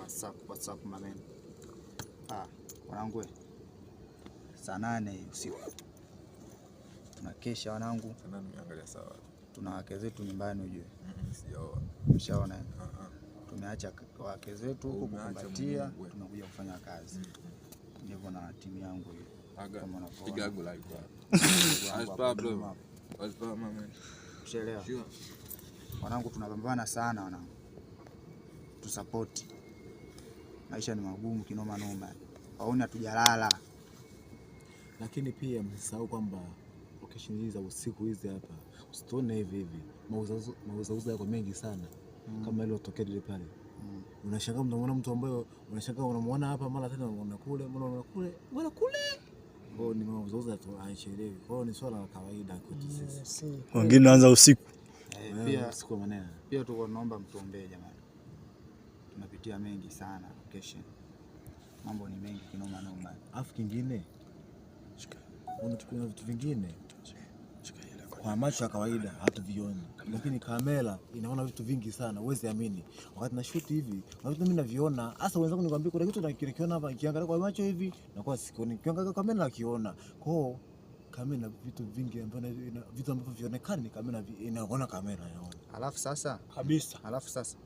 What's up mamen? Wanangu, saa 8 usiku tunakesha wanangu. Angalia sawa. Tuna wake zetu nyumbani ujue. Sijaona. Mshaona? Tumeacha wake zetu huko kukumbatia, tunakuja kufanya kazi. Ndivyo na timu yangu hiyo. Kama unaona. Piga go live kwa. What's up mamen? Ushaelewa? Wanangu tunapambana sana wanangu. Tusupport. Maisha ni magumu kinoma noma. Haoni hatujalala. Lakini pia msisahau kwamba location hizi za usiku hizi hapa usitone hivi mauzo yako mengi sana. Kama ile utokea ile pale. Unashangaa unamwona mtu ambaye unashangaa unamuona hapa mara tena unaona kule, unaona kule. Kwa ni mauzo tu haishelewi. Kwa hiyo ni swala la kawaida kwetu sisi. Wengine wanaanza usiku. Pia usiku maneno. Pia tuko tunaomba mtuombee jamani. Tunapitia mengi sana location. Mambo ni mengi kinoma noma. Afu kingine unachukua vitu vingine kwa macho ya kawaida hatuvioni, lakini kamera inaona vitu vingi sana, uweze amini. Wakati na shoot hivi, wakati mimi naviona, hasa wenzangu nikwambia kuna kitu nakiona hapa, kiangalia kwa macho hivi na kwa sikioni, kiangalia kwa kamera nakiona. Kwa kamera vitu vingi ambavyo vitu ambavyo vionekani kamera inaona kamera yaona. Alafu sasa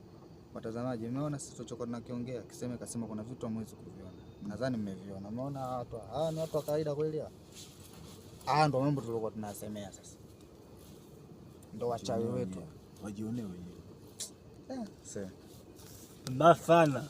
watazamaji, mmeona sisi tulichokuwa tunakiongea, kasema kuna vitu hamwezi kuviona. Nadhani mmeviona. Umeona watu ni watu wa kawaida kweli ndio mambo tulikuwa tunasemea sasa. Ndio wachawi wetu wajione wenyewe. Mbaya sana.